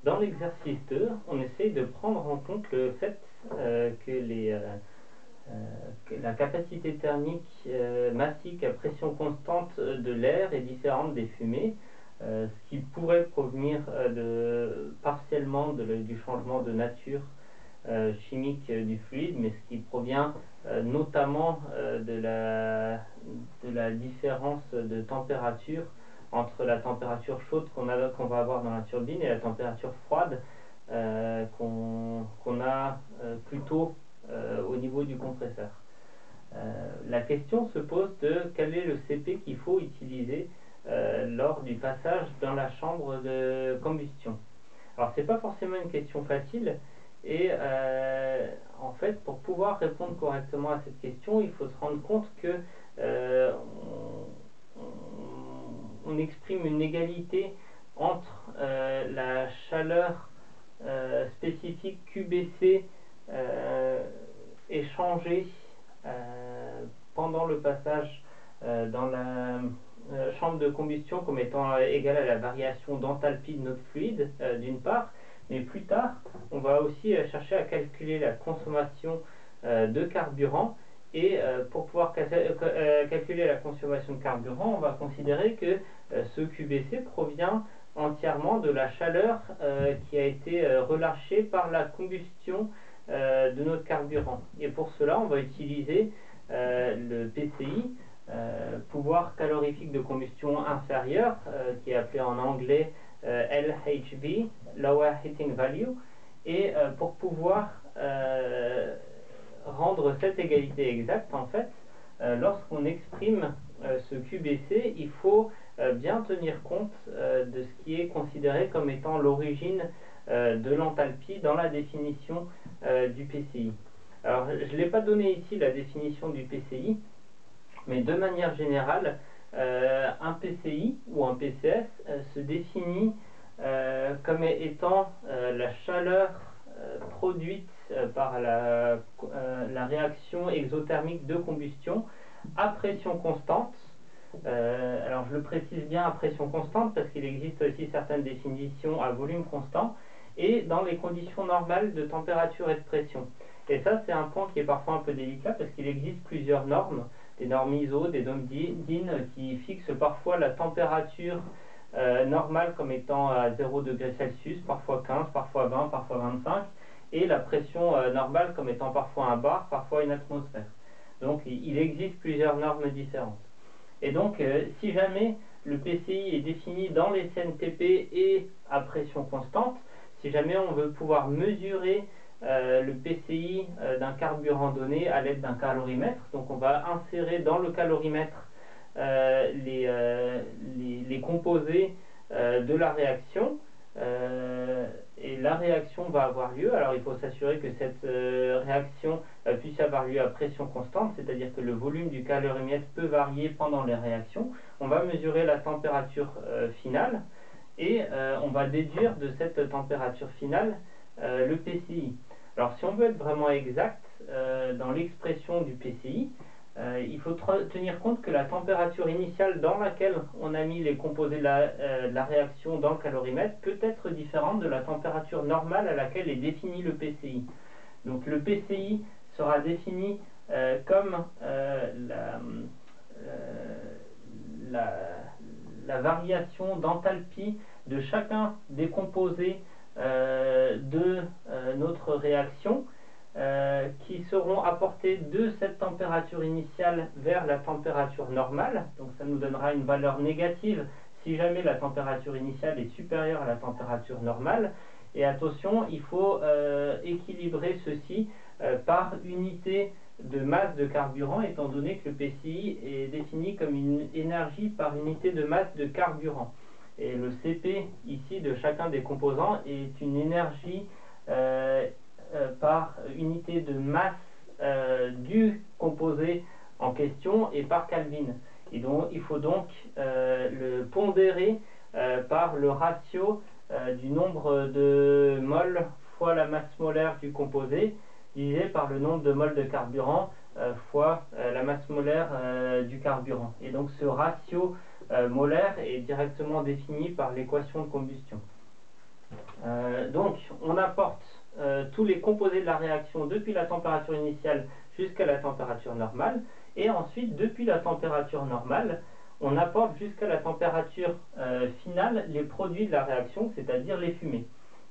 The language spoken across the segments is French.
Dans l'exercice 2, on essaye de prendre en compte le fait que la capacité thermique massique à pression constante de l'air est différente des fumées, ce qui pourrait provenir partiellement du changement de nature chimique du fluide, mais ce qui provient notamment de la différence de température entre la température chaude qu'on va avoir dans la turbine et la température froide qu'on a plutôt au niveau du compresseur. La question se pose de quel est le CP qu'il faut utiliser lors du passage dans la chambre de combustion. Alors c'est pas forcément une question facile et en fait pour pouvoir répondre correctement à cette question il faut se rendre compte que on exprime une égalité entre la chaleur spécifique QBC échangée pendant le passage dans la chambre de combustion comme étant égale à la variation d'enthalpie de notre fluide d'une part, mais plus tard on va aussi chercher à calculer la consommation de carburant et pour pouvoir calculer la consommation de carburant on va considérer que ce QBC provient entièrement de la chaleur qui a été relâchée par la combustion de notre carburant, et pour cela on va utiliser le PCI, pouvoir calorifique de combustion inférieur, qui est appelé en anglais LHV, Lower Heating Value, et pour pouvoir rendre cette égalité exacte, en fait, lorsqu'on exprime ce QBC, il faut bien tenir compte de ce qui est considéré comme étant l'origine de l'enthalpie dans la définition du PCI. Alors, je ne l'ai pas donné ici la définition du PCI, mais de manière générale, un PCI ou un PCS se définit comme étant la chaleur produite par la réaction exothermique de combustion à pression constante. Alors je le précise bien à pression constante parce qu'il existe aussi certaines définitions à volume constant et dans les conditions normales de température et de pression. Et ça c'est un point qui est parfois un peu délicat parce qu'il existe plusieurs normes, des normes ISO, des normes DIN qui fixent parfois la température normale comme étant à 0 degré Celsius, parfois 15, parfois 20, parfois 25, et la pression normale comme étant parfois un bar, parfois une atmosphère. Donc il existe plusieurs normes différentes. Et donc si jamais le PCI est défini dans les CNTP et à pression constante, si jamais on veut pouvoir mesurer le PCI d'un carburant donné à l'aide d'un calorimètre, donc on va insérer dans le calorimètre les composés de la réaction et la réaction va avoir lieu. Alors il faut s'assurer que cette réaction puisse avoir lieu à pression constante, c'est-à-dire que le volume du calorimètre peut varier pendant les réactions. On va mesurer la température finale et on va déduire de cette température finale le PCI. Alors si on veut être vraiment exact dans l'expression du PCI, il faut tenir compte que la température initiale dans laquelle on a mis les composés de la réaction dans le calorimètre peut être différente de la température normale à laquelle est défini le PCI. Donc le PCI sera défini comme la variation d'enthalpie de chacun des composés de notre réaction qui seront apportés de cette température initiale vers la température normale. Donc ça nous donnera une valeur négative si jamais la température initiale est supérieure à la température normale. Et attention, il faut équilibrer ceci par unité de masse de carburant, étant donné que le PCI est défini comme une énergie par unité de masse de carburant. Et le CP ici de chacun des composants est une énergie par unité de masse du composé en question et par Kelvin. Et donc il faut donc le pondérer par le ratio du nombre de moles fois la masse molaire du composé divisé par le nombre de moles de carburant fois la masse molaire du carburant. Et donc ce ratio molaire est directement défini par l'équation de combustion. on apporte tous les composés de la réaction depuis la température initiale jusqu'à la température normale, et ensuite depuis la température normale, on apporte jusqu'à la température finale les produits de la réaction, c'est-à-dire les fumées.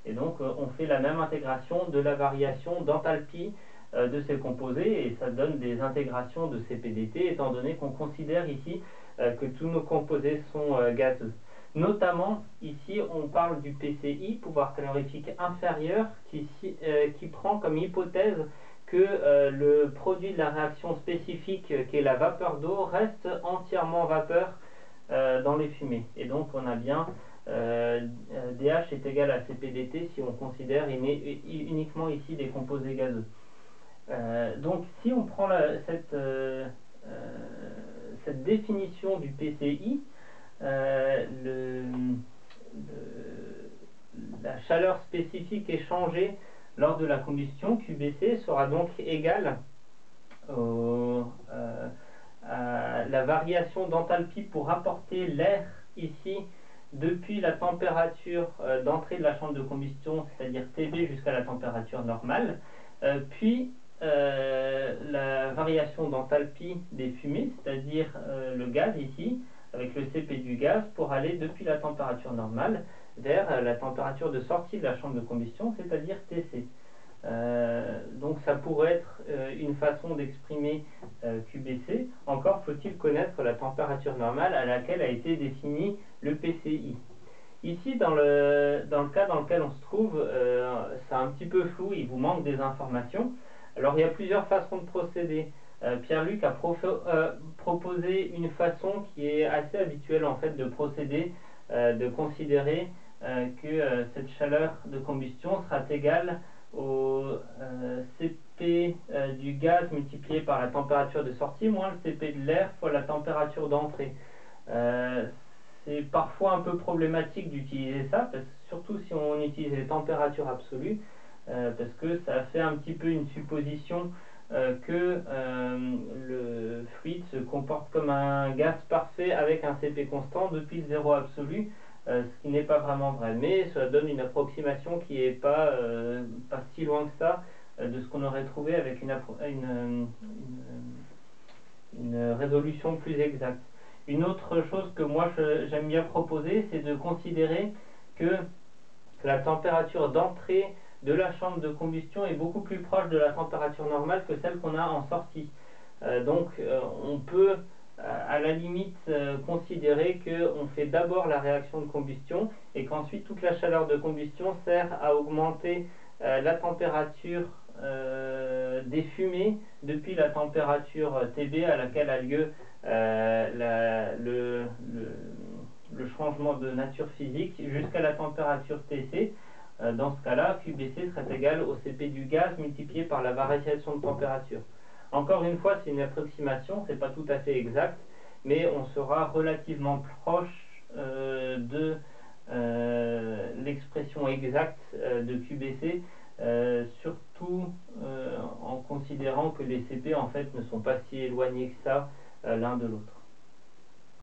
Et donc on fait la même intégration de la variation d'enthalpie de ces composés, et ça donne des intégrations de CPDT, étant donné qu'on considère ici que tous nos composés sont gazeux. Notamment, ici, on parle du PCI, pouvoir calorifique inférieur, qui prend comme hypothèse que le produit de la réaction spécifique, qui est la vapeur d'eau, reste entièrement vapeur dans les fumées. Et donc, on a bien DH est égal à CPDT si on considère uniquement ici des composés gazeux. Donc, si on prend cette définition du PCI, la chaleur spécifique échangée lors de la combustion, QBC, sera donc égale à la variation d'enthalpie pour apporter l'air ici depuis la température d'entrée de la chambre de combustion, c'est-à-dire TB, jusqu'à la température normale, puis la variation d'enthalpie des fumées, c'est-à-dire le gaz ici, avec le CP du gaz, pour aller depuis la température normale vers la température de sortie de la chambre de combustion, c'est-à-dire TC. Donc ça pourrait être une façon d'exprimer QBC. Encore faut-il connaître la température normale à laquelle a été défini le PCI. Ici, dans le cas dans lequel on se trouve, c'est un petit peu flou, il vous manque des informations. Alors il y a plusieurs façons de procéder. Pierre-Luc a proposé une façon qui est assez habituelle en fait de procéder, de considérer que cette chaleur de combustion sera égale au CP du gaz multiplié par la température de sortie moins le CP de l'air fois la température d'entrée. C'est parfois un peu problématique d'utiliser ça, surtout si on utilise les températures absolues, parce que ça fait un petit peu une supposition que le fluide se comporte comme un gaz parfait avec un CP constant depuis le zéro absolu, ce qui n'est pas vraiment vrai, mais ça donne une approximation qui n'est pas si loin que ça de ce qu'on aurait trouvé avec une résolution plus exacte. Une autre chose que moi j'aime bien proposer, c'est de considérer que la température d'entrée de la chambre de combustion est beaucoup plus proche de la température normale que celle qu'on a en sortie. Donc on peut à la limite considérer qu'on fait d'abord la réaction de combustion et qu'ensuite toute la chaleur de combustion sert à augmenter la température des fumées depuis la température TB à laquelle a lieu le changement de nature physique jusqu'à la température TC. Dans ce cas-là, QBC serait égal au CP du gaz multiplié par la variation de température. Encore une fois, c'est une approximation, c'est pas tout à fait exact, mais on sera relativement proche de l'expression exacte de QBC, surtout en considérant que les CP en fait ne sont pas si éloignés que ça l'un de l'autre.